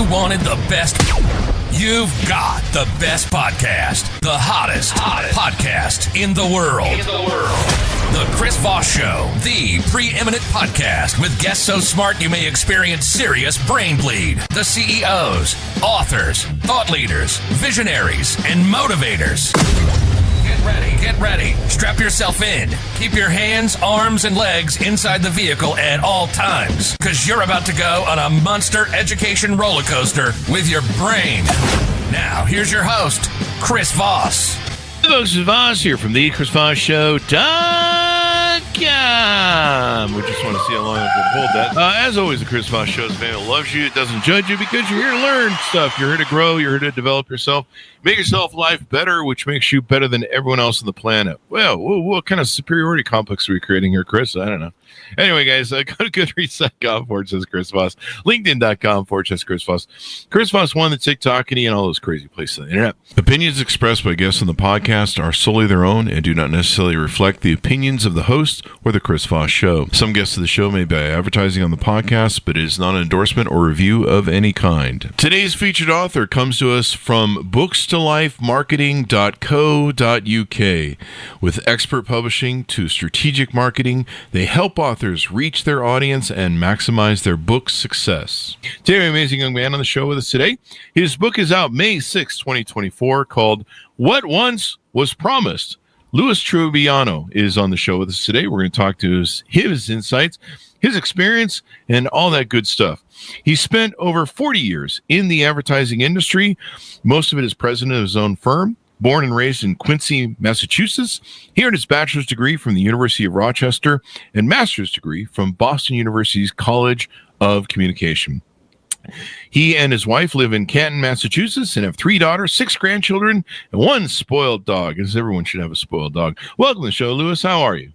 you wanted the best, you've got the best podcast. The hottest podcast in the world. The Chris Voss Show, the preeminent podcast with guests so smart you may experience serious brain bleed. The CEOs, authors, thought leaders, visionaries, and motivators. Get ready. Strap yourself in. Keep your hands, arms, and legs inside the vehicle at all times, because you're about to go on a monster education roller coaster with your brain. Now, here's your host, Chris Voss. Hey folks, it's Voss here from the Chris Voss Show.com. We just want to see how long I can hold that. As always, the Chris Voss Show is a fan that loves you, doesn't judge you, because you're here to learn stuff. You're here to grow. You're here to develop yourself. Make yourself life better, which makes you better than everyone else on the planet. Well, what kind of superiority complex are we creating here, Chris? I don't know. Anyway, guys, go to Goodreads.com/Chris Voss, LinkedIn.com/Chris Voss, Chris Voss 1, the TikTok, and all those crazy places on the internet. Opinions expressed by guests on the podcast are solely their own and do not necessarily reflect the opinions of the host or the Chris Voss Show. Some guests of the show may be advertising on the podcast, but it is not an endorsement or review of any kind. Today's featured author comes to us from bookstolifemarketing.co.uk. With expert publishing to strategic marketing, they help authors reach their audience and maximize their book's success. Today, we have an amazing young man on the show with us today. His book is out May 6, 2024, called What Once Was Promised. Louis Trubiano is on the show with us today. We're going to talk to his insights, his experience, and all that good stuff. He spent over 40 years in the advertising industry, most of it as president of his own firm. Born and raised in Quincy, Massachusetts, he earned his bachelor's degree from the University of Rochester and master's degree from Boston University's College of Communication. He and his wife live in Canton, Massachusetts, and have 3 daughters, 6 grandchildren, and 1 spoiled dog, as everyone should have a spoiled dog. Welcome to the show, Louis. How are you?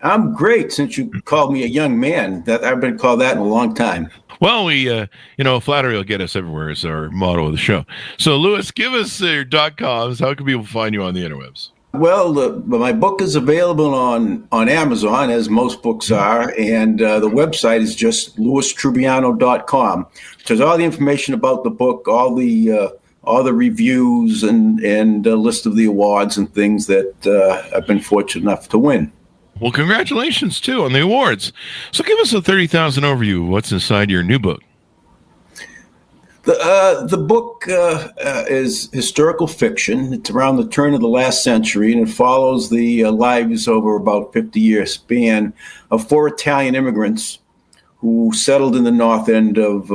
I'm great. Since you called me a young man, that I've been called that in a long time. Well, we, flattery will get us everywhere is our motto of the show. So, Louis, give us your .coms. How can people find you on the interwebs? Well, my book is available on Amazon, as most books are, and the website is just louistrubiano.com. There's all the information about the book, all the reviews, and a list of the awards and things that I've been fortunate enough to win. Well, congratulations, too, on the awards. So give us a 30,000 overview of what's inside your new book. The book is historical fiction. It's around the turn of the last century, and it follows the lives over about 50-year span of 4 Italian immigrants who settled in the north end of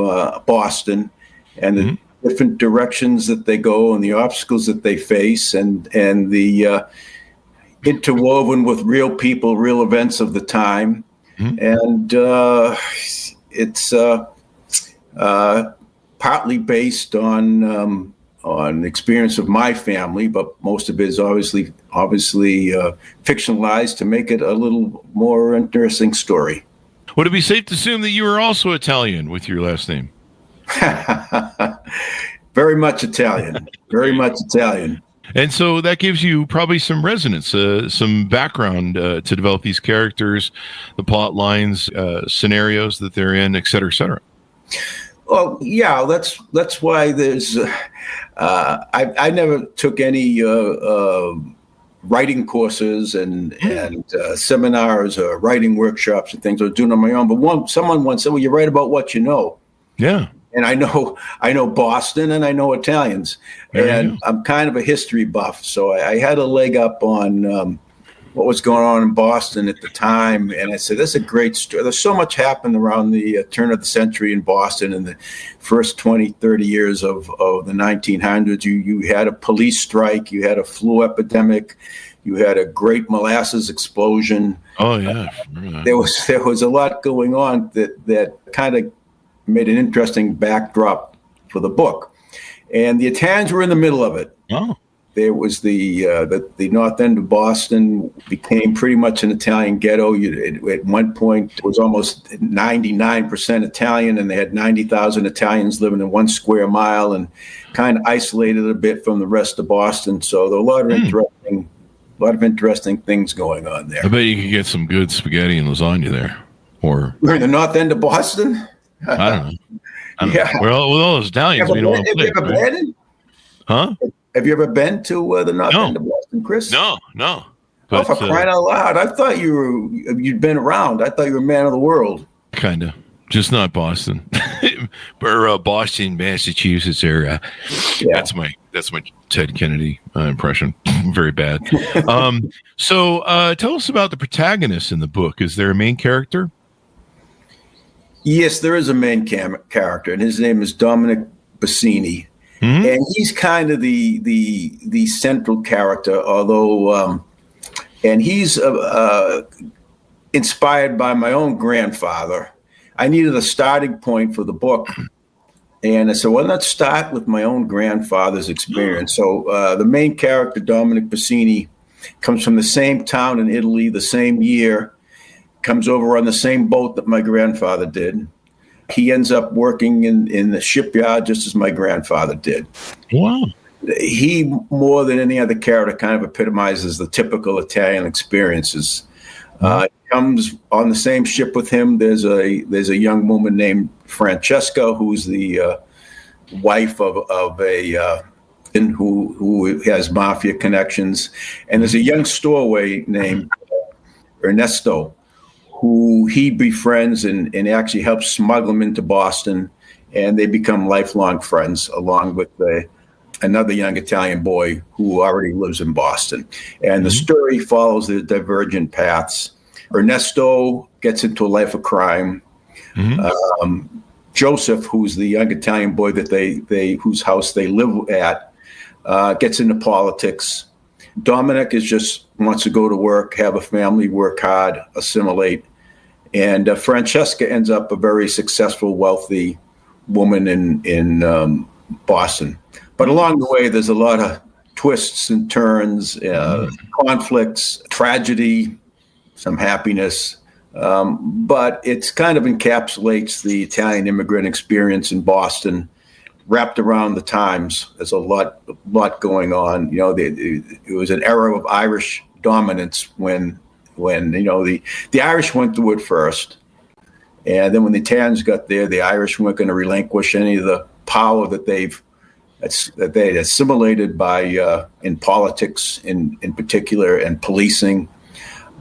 Boston, and the different directions that they go and the obstacles that they face, and the interwoven with real people, real events of the time. And it's partly based on experience of my family, but most of it is obviously fictionalized to make it a little more interesting story. Would it be safe to assume that you are also Italian with your last name? Very much Italian. Very much Italian. And so that gives you probably some resonance, some background to develop these characters, the plot lines, scenarios that they're in, et cetera, et cetera. Well, yeah, that's why there's. I never took any writing courses and seminars or writing workshops and things. I was doing on my own. But someone once said, "Well, you write about what you know." Yeah. And I know Boston and I know Italians, and I'm kind of a history buff, so I had a leg up on what was going on in Boston at the time. And I said, "That's a great story." There's so much happened around the turn of the century in Boston in the first 20, 30 years of the 1900s. You had a police strike, you had a flu epidemic, you had a great molasses explosion. Oh yeah, there was a lot going on that kind of made an interesting backdrop for the book, and the Italians were in the middle of it. Oh, there was the north end of Boston became pretty much an Italian ghetto. At one point, it was almost 99% Italian, and they had 90,000 Italians living in 1 square mile, and kind of isolated a bit from the rest of Boston. So there were a lot of interesting things going on there. I bet you could get some good spaghetti and lasagna there. Or we're in the north end of Boston. I don't know. Yeah. Well, with all those Italians, we don't want to play. Have you ever been? Huh? Have you ever been to the North End of Boston, Chris? No. But, for crying out loud! I thought you'd been around. I thought you were a man of the world. Kind of, just not Boston, or Boston, Massachusetts area. Yeah. That's my Ted Kennedy impression. Very bad. So tell us about the protagonist in the book. Is there a main character? Yes, there is a main character, and his name is Domenic Bassini. Mm-hmm. And he's kind of the central character, although, and he's inspired by my own grandfather. I needed a starting point for the book, and I said, well, let's start with my own grandfather's experience. So the main character, Domenic Bassini, comes from the same town in Italy, the same year, comes over on the same boat that my grandfather did. He ends up working in the shipyard just as my grandfather did. Wow. He, more than any other character, kind of epitomizes the typical Italian experiences. Comes on the same ship with him. There's a young woman named Francesca, who's the wife of a who has mafia connections. And there's a young stowaway named Ernesto, who he befriends and actually helps smuggle him into Boston, and they become lifelong friends, along with another young Italian boy who already lives in Boston. And the story follows the divergent paths. Ernesto gets into a life of crime. Joseph, who's the young Italian boy that they whose house they live at, gets into politics. Domenic just wants to go to work, have a family, work hard, assimilate. And Francesca ends up a very successful, wealthy woman in Boston. But along the way, there's a lot of twists and turns, conflicts, tragedy, some happiness. But it kind of encapsulates the Italian immigrant experience in Boston, wrapped around the times. There's a lot going on. You know, it was an era of Irish dominance when the Irish went through it first, and then when the Italians got there, the Irish weren't going to relinquish any of the power that they had assimilated by in politics in particular, and policing.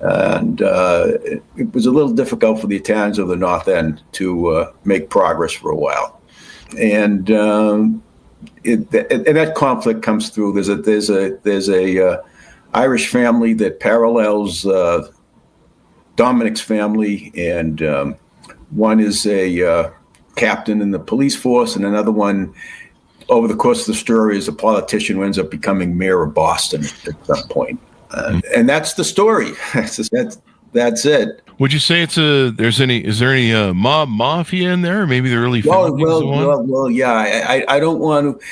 And it was a little difficult for the Italians of the North End to make progress for a while. And that conflict comes through. There's a Irish family that parallels Dominic's family, and one is a captain in the police force, and another one, over the course of the story, is a politician who ends up becoming mayor of Boston at some point. And that's the story. That's it. Would you say is there any mob mafia in there? Or maybe the early 50s? Well, yeah. I don't want to.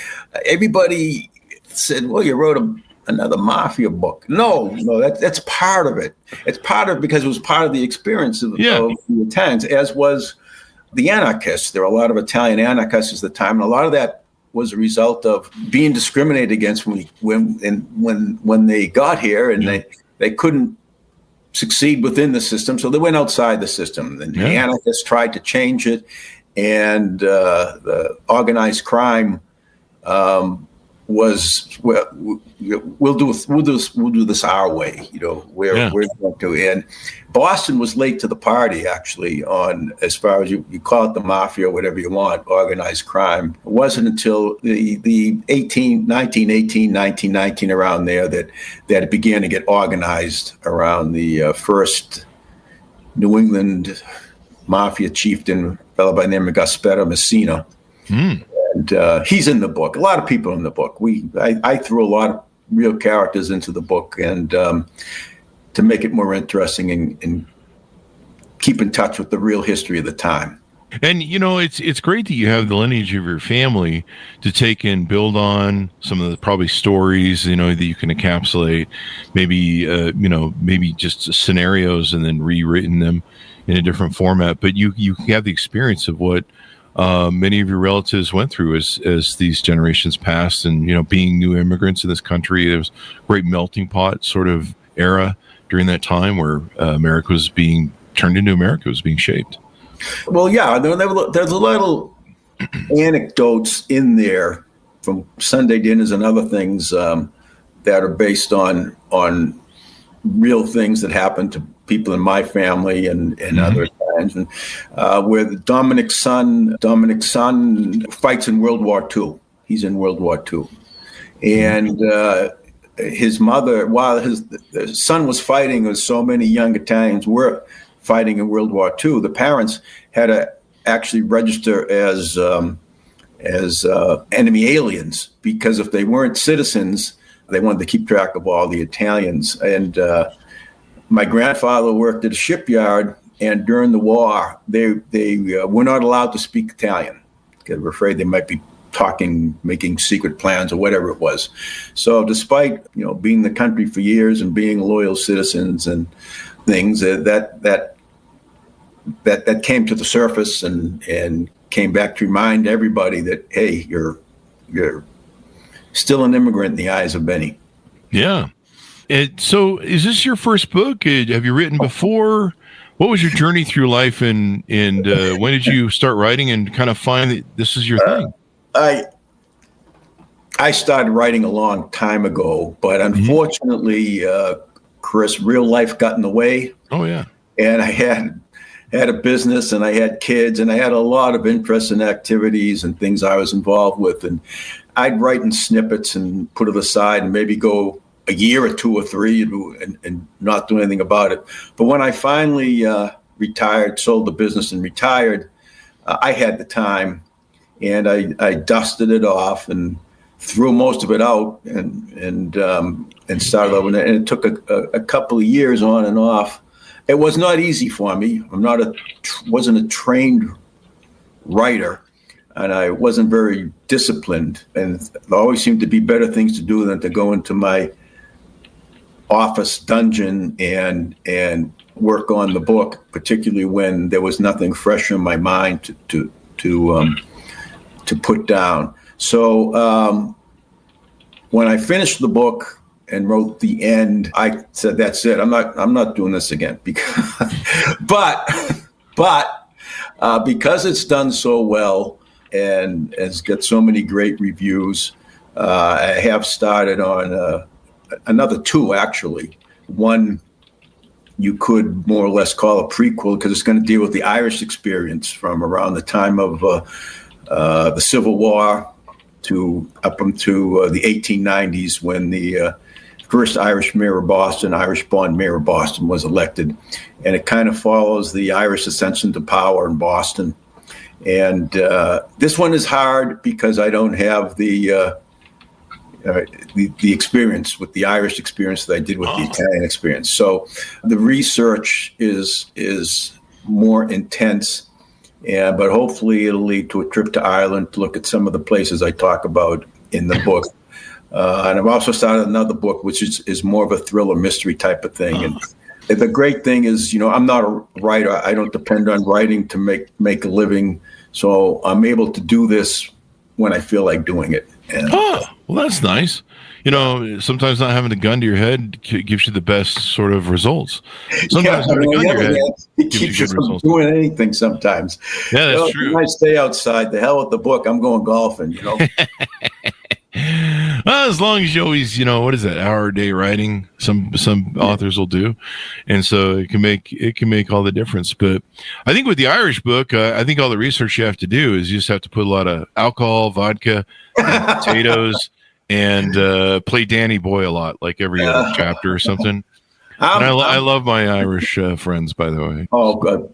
Everybody said, well, you wrote another mafia book. No, that's part of it. It's part of it because it was part of the experience of the Italians, as was the anarchists. There were a lot of Italian anarchists at the time, and a lot of that was a result of being discriminated against when they got here, and they couldn't succeed within the system, so they went outside the system. And the anarchists tried to change it, and the organized crime was, well, we'll do this our way. We're going to. And Boston was late to the party, actually, on, as far as you call it, the mafia or whatever you want, organized crime. It wasn't until the 1919 around there that it began to get organized around the first New England mafia chieftain, a fellow by the name of Gaspero Messina. And he's in the book. A lot of people in the book. I threw a lot of real characters into the book, and to make it more interesting and keep in touch with the real history of the time. And it's great that you have the lineage of your family to take and build on some of the probably stories that you can encapsulate, maybe just scenarios and then rewritten them in a different format. But you have the experience of what many of your relatives went through as these generations passed, and being new immigrants in this country. There was a great melting pot sort of era during that time where America was being turned into America, was being shaped. Well, yeah, there's a little anecdotes in there from Sunday dinners and other things that are based on real things that happened to people in my family and other times. And where Domenic's son fights in World War II. He's in World War II. And his mother, while his son was fighting, as so many young Italians were fighting in World War II, the parents had to actually register as enemy aliens, because if they weren't citizens, they wanted to keep track of all the Italians. And my grandfather worked at a shipyard, and during the war, they were not allowed to speak Italian because they were afraid they might be talking, making secret plans or whatever it was. So despite, being in the country for years and being loyal citizens and things, that came to the surface and came back to remind everybody that, hey, you're still an immigrant in the eyes of Benny. Yeah. So is this your first book? Have you written before? What was your journey through life, and when did you start writing and kind of find that this is your thing? I started writing a long time ago, but unfortunately, Chris, real life got in the way. Oh, yeah. And I had a business, and I had kids, and I had a lot of interests and activities and things I was involved with. And I'd write in snippets and put it aside and maybe go a year or two or three and not do anything about it. But when I finally retired, sold the business and retired, I had the time, and I dusted it off and threw most of it out and started over. And it took a couple of years on and off. It was not easy for me. Wasn't a trained writer, and I wasn't very disciplined. And there always seemed to be better things to do than to go into my office dungeon and work on the book, particularly when there was nothing fresh in my mind to put down. So when I finished the book and wrote the end, I said, "That's it. I'm not doing this again." But because it's done so well and has got so many great reviews, I have started on another two, actually. One you could more or less call a prequel, because it's going to deal with the Irish experience from around the time of the Civil War up into the 1890s, when the first Irish mayor of Boston, Irish-born mayor of Boston, was elected. And it kind of follows the Irish ascension to power in Boston. And this one is hard because I don't have the experience with the Irish experience that I did with the Italian experience. So the research is more intense, but hopefully it'll lead to a trip to Ireland to look at some of the places I talk about in the book. And I've also started another book, which is more of a thriller mystery type of thing. And the great thing is, I'm not a writer. I don't depend on writing to make a living. So I'm able to do this when I feel like doing it. And, well, that's nice. Sometimes not having a gun to your head gives you the best sort of results. Sometimes having a gun to your head keeps you from doing anything sometimes. Yeah, that's true. I stay outside. The hell with the book. I'm going golfing, Well, as long as you always, what is that, hour a day writing? Some authors will do, and so it can make all the difference. But I think with the Irish book, I think all the research you have to do is you just have to put a lot of alcohol, vodka, and potatoes, and play Danny Boy a lot, like every other chapter or something. I love my Irish friends, by the way. Oh God,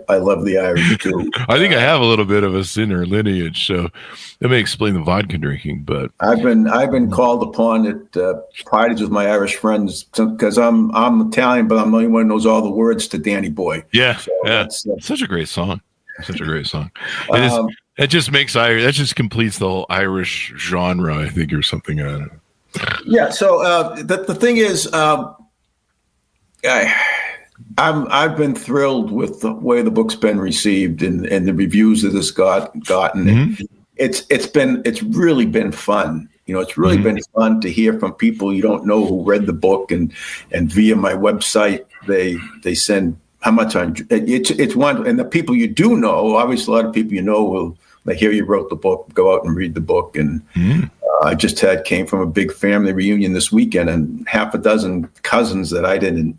I love the Irish too. I think I have a little bit of a sinner lineage, so that may explain the vodka drinking. But I've been called upon at parties with my Irish friends because I'm Italian, but I'm the only one who knows all the words to Danny Boy. Yeah, so that's such a great song. Such a great song. That just makes Irish. That just completes the whole Irish genre, I think, or something. I don't know. Yeah. So the thing is. I've been thrilled with the way the book's been received and the reviews that it's gotten. Mm-hmm. It's really been fun. It's really been fun to hear from people you don't know who read the book and via my website they send how much it's one, and the people you do know, obviously a lot of people will I hear you wrote the book, go out and read the book. And I just came from a big family reunion this weekend, and half a dozen cousins that I didn't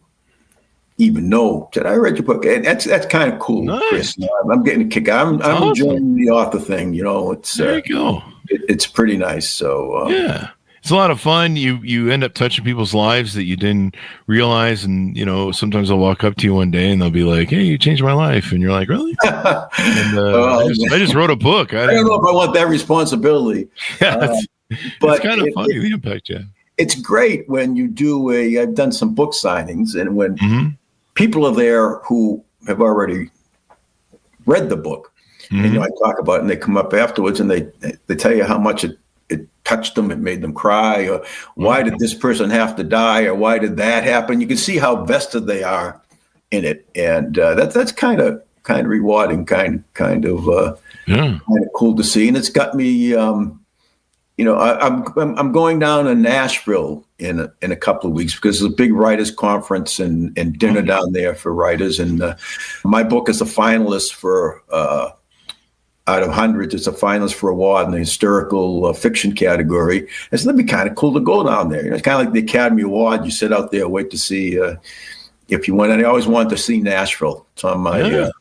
even know said, I read your book. And that's kind of cool, nice. Chris. I'm getting a kick out. I'm awesome. Enjoying the author thing. It's there you go. It's pretty nice. So yeah. It's a lot of fun. You end up touching people's lives that you didn't realize. And, sometimes I'll walk up to you one day and they'll be like, hey, you changed my life. And you're like, really? And, I just wrote a book. I don't know if I want that responsibility. Yeah, but it's kind of funny, the impact you have. It's great when you do I've done some book signings, and when people are there who have already read the book, and I talk about it, and they come up afterwards and they tell you how much it touched them, it made them cry, or why did this person have to die, or why did that happen? You can see how vested they are in it, and that's kind of rewarding, kind of cool to see. And it's got me, I'm going down to Nashville in a couple of weeks because there's a big writers conference and dinner down there for writers, and my book is a finalist for. Out of hundreds, it's a finalist for award in the historical fiction category. It's going to be kind of cool to go down there. It's kind of like the Academy Award. You sit out there, wait to see if you want. And I always wanted to see Nashville. It's on my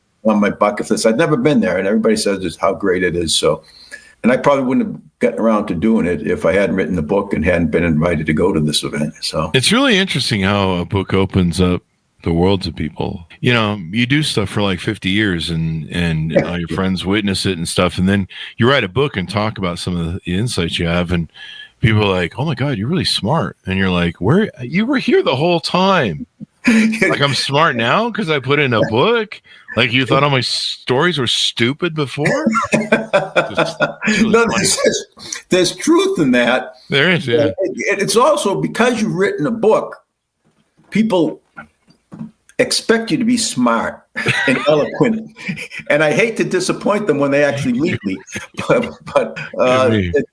bucket list. I've never been there, and everybody says just how great it is. So, and I probably wouldn't have gotten around to doing it if I hadn't written the book and hadn't been invited to go to this event. So it's really interesting how a book opens up the world to people. You do stuff for like 50 years and all your friends witness it and stuff. And then you write a book and talk about some of the insights you have. And people are like, oh my God, you're really smart. And you're like, where you were here the whole time. Like I'm smart now because I put in a book. Like you thought all my stories were stupid before. There's truth in that. There is. Yeah. It's also because you've written a book, people expect you to be smart and eloquent, and I hate to disappoint them when they actually meet me. But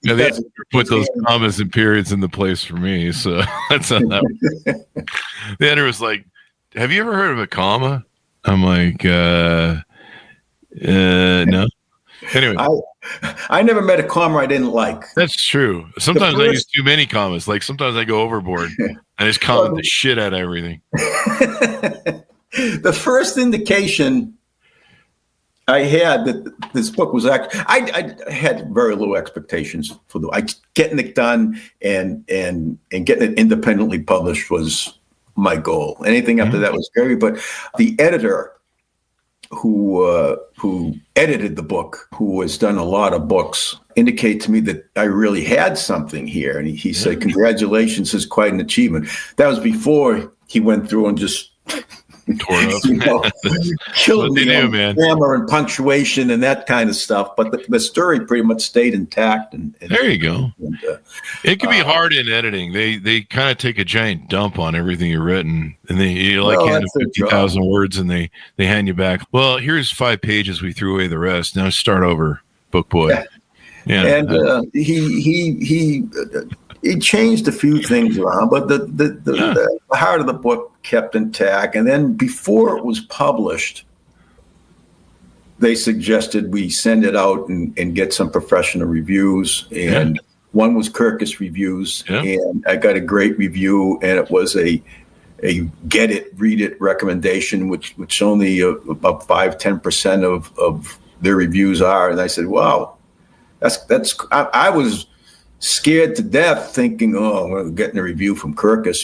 they put those commas and periods in the place for me, so that's not that. The editor was like, "Have you ever heard of a comma?" I'm like, "No." Anyway, I never met a comma I didn't like. That's true. Sometimes I use too many commas. Like sometimes I go overboard. I just comment the shit out of everything. The first indication I had that this book was actually, I had very low expectations for getting it done and getting it independently published was my goal. Anything after that was scary. But the editor who edited the book, who has done a lot of books, indicate to me that I really had something here. And he said, congratulations, is quite an achievement. That was before he went through and just tore it up. Killed me on grammar and punctuation and that kind of stuff. But the story pretty much stayed intact. And there you go. And, it can be hard in editing. They kind of take a giant dump on everything you've written, and you hand them 50,000 words, and they hand you back. Well, here's 5 pages. We threw away the rest. Now start over, book boy. Yeah. And he changed a few things around, but the heart of the book kept intact. And then before it was published, they suggested we send it out and get some professional reviews. And one was Kirkus Reviews, and I got a great review, and it was a get it, read it recommendation, which only about 5-10% of their reviews are. And I said, wow, I was scared to death thinking, oh, we're getting a review from Kirkus,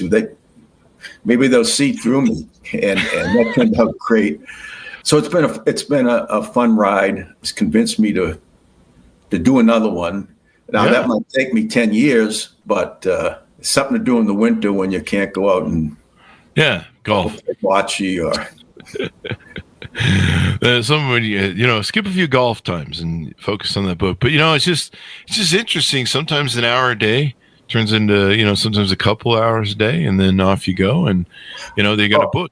maybe they'll see through me, and that turned out great. So it's been a fun ride. It's convinced me to do another one. Now that might take me 10 years, but it's something to do in the winter when you can't go out and golf, bocce or. Someone skip a few golf times and focus on that book. But it's just interesting. Sometimes an hour a day turns into sometimes a couple hours a day, and then off you go, and they got a book.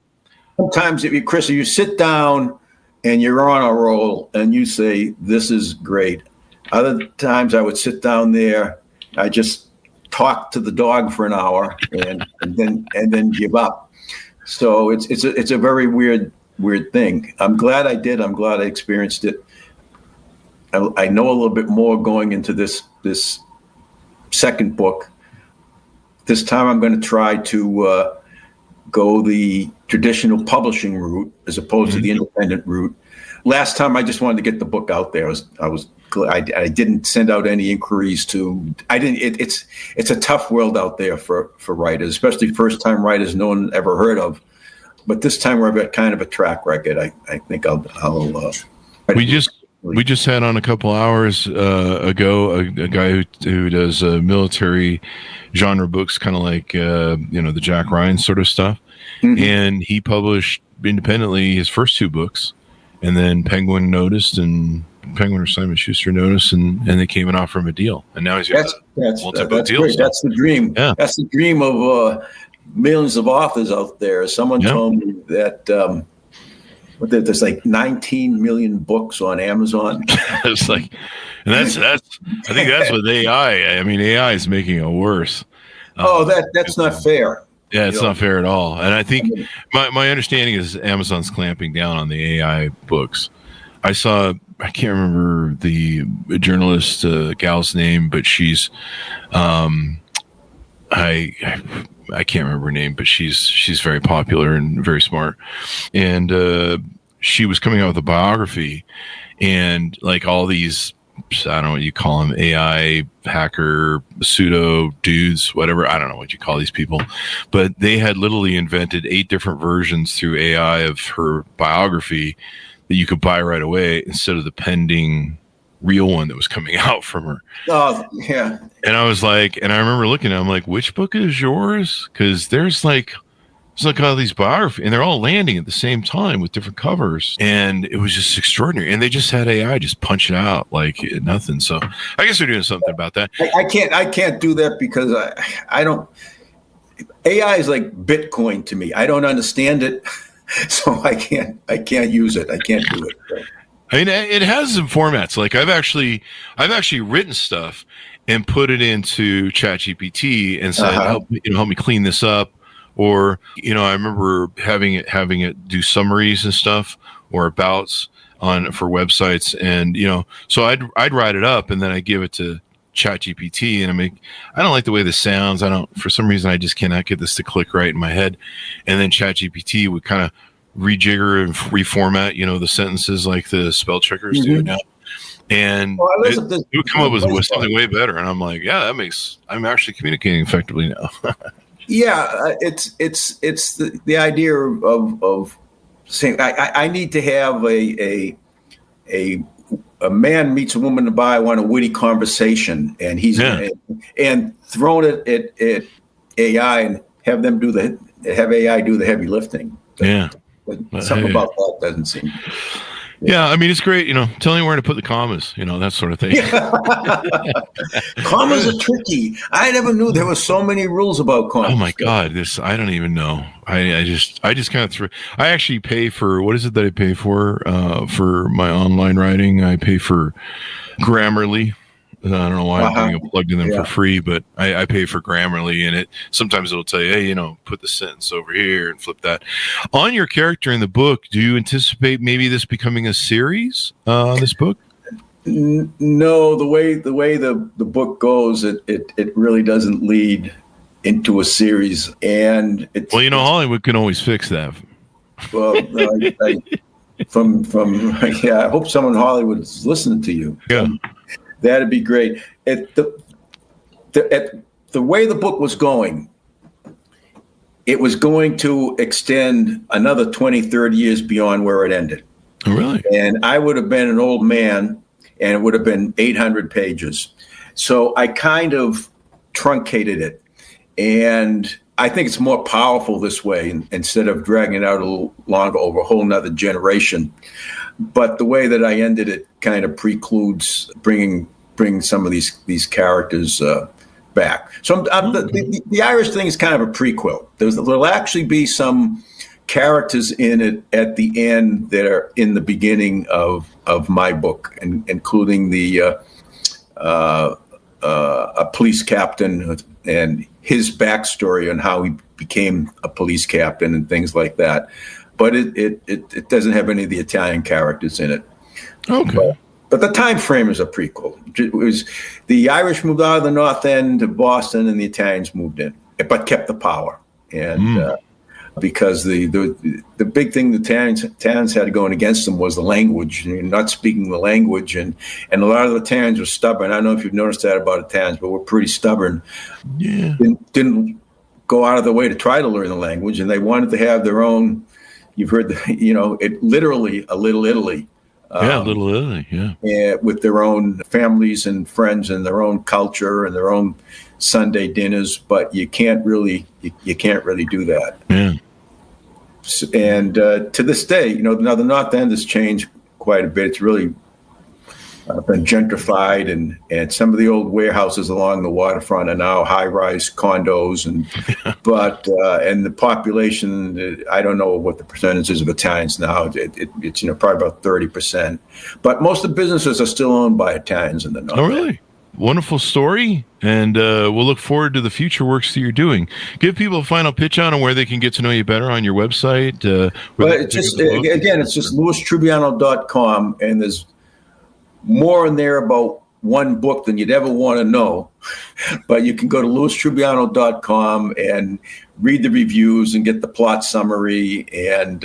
Sometimes, Chris, you sit down and you're on a roll, and you say, "This is great." Other times, I would sit down there, I just talk to the dog for an hour, and then give up. So it's a very weird thing. I'm glad I did. I'm glad I experienced it. I know a little bit more going into this second book. This time I'm going to try to go the traditional publishing route as opposed to the independent route. Last time I just wanted to get the book out there. I didn't send out any inquiries to. It's a tough world out there for writers, especially first time writers no one ever heard of. But this time we've got kind of a track record. I think I'll We just had on a couple hours ago a guy who does military genre books, kind of like the Jack Ryan sort of stuff, and he published independently his first two books, and then Penguin noticed, and Penguin or Simon Schuster noticed, and they came and offered him a deal, and now he's got multiple deals. Great. That's the dream. Yeah. That's the dream of millions of authors out there. Someone told me that. There's like 19 million books on Amazon. It's like, and that's I think that's with AI. I mean, AI is making it worse. That's not fair. Yeah, it's not fair at all. And I think my understanding is Amazon's clamping down on the AI books. I can't remember the journalist gal's name, but she's I can't remember her name, but she's very popular and very smart. And she was coming out with a biography, and like all these, I don't know what you call them, AI hacker, pseudo dudes, whatever. I don't know what you call these people, but they had literally invented 8 different versions through AI of her biography that you could buy right away instead of the pending real one that was coming out from her. Oh, yeah. And I was like, and I remember looking at it, I'm like, which book is yours? Because there's like all these biographies, and they're all landing at the same time with different covers. And it was just extraordinary. And they just had AI just punch it out like nothing. So I guess they're doing something about that. I can't do that because I don't. AI is like Bitcoin to me. I don't understand it, so I can't use it. I can't do it. I mean, it has some formats. Like I've actually written stuff and put it into ChatGPT and said, help me clean this up. Or, I remember having it do summaries and stuff or abouts for websites. And, so I'd write it up and then I give it to ChatGPT, and I don't like the way this sounds. For some reason, I just cannot get this to click right in my head. And then ChatGPT would kind of rejigger and reformat, the sentences like the spell checkers do now. And it would come up with something way better. And I'm like, yeah, I'm actually communicating effectively now. Yeah, it's the idea of saying I need to have a man meets a woman to buy on a witty conversation, and and thrown it at AI and have AI do the heavy lifting. But something about that doesn't seem. Yeah, I mean, it's great, telling where to put the commas, that sort of thing. Commas are tricky. I never knew there were so many rules about commas. Oh my God, I don't even know. I just kind of threw. I actually pay for, what is it that I pay for my online writing? I pay for Grammarly. I don't know why I'm getting plugged in them for free, but I pay for Grammarly, and sometimes it'll tell you, hey, put the sentence over here and flip that. On your character in the book, do you anticipate maybe this becoming a series on this book? No, the way the book goes, it really doesn't lead into a series, and Hollywood can always fix that. Well, I hope someone in Hollywood is listening to you. Yeah. That'd be great. The way the book was going, it was going to extend another 20, 30 years beyond where it ended. Oh, really? And I would have been an old man, and it would have been 800 pages. So I kind of truncated it. And I think it's more powerful this way instead of dragging it out a little longer over a whole nother generation. But the way that I ended it kind of precludes bringing some of these characters back. So the Irish thing is kind of a prequel. There'll actually be some characters in it at the end that are in the beginning of my book, including a police captain and his backstory on how he became a police captain and things like that. But it doesn't have any of the Italian characters in it. Okay. But the time frame is a prequel. It was the Irish moved out of the North End to Boston, and the Italians moved in, but kept the power. And because the big thing the Italians had going against them was the language, not speaking the language, and a lot of the Italians were stubborn. I don't know if you've noticed that about Italians, but we're pretty stubborn. Yeah, didn't go out of their way to try to learn the language, and they wanted to have their own. You've heard it literally a little Italy. Little Italy, yeah. With their own families and friends and their own culture and their own Sunday dinners, but you can't really do that. Yeah. And to this day, now the North End has changed quite a bit. It's really been gentrified, and some of the old warehouses along the waterfront are now high-rise condos, but the population, I don't know what the percentage is of Italians now. It's probably about 30%, but most of the businesses are still owned by Italians in the North. Oh, really? Wonderful story, and we'll look forward to the future works that you're doing. Give people a final pitch on where they can get to know you better on your website. It's just louistrubiano.com, and there's more in there about one book than you'd ever want to know. But you can go to louistrubiano.com and read the reviews and get the plot summary and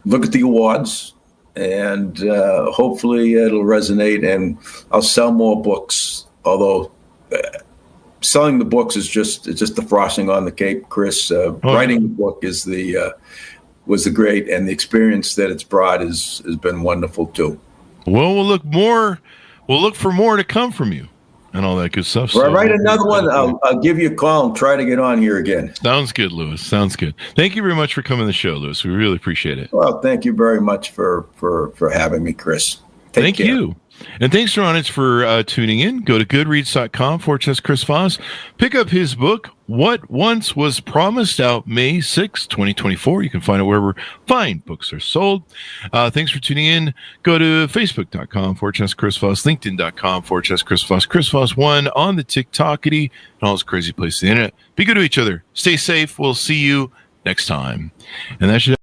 look at the awards. And hopefully it'll resonate, and I'll sell more books. Although selling the books is just the frosting on the cake, Chris. Writing the book was the great, and the experience that it's brought has been wonderful too. Well, we'll look for more to come from you and all that good stuff. Well, I write another one. I'll give you a call and try to get on here again. Sounds good, Louis. Sounds good. Thank you very much for coming to the show, Louis. We really appreciate it. Well, thank you very much for having me, Chris. Thank you. And thanks, Ronitz, for tuning in. Go to goodreads.com/Chris Voss. Pick up his book, What Once Was Promised, out May 6, 2024. You can find it wherever fine books are sold. Thanks for tuning in. Go to facebook.com/Chris Voss, linkedin.com/Chris Voss, Chris Voss1 on the TikTokity, and all those crazy places on the internet. Be good to each other. Stay safe. We'll see you next time. And that should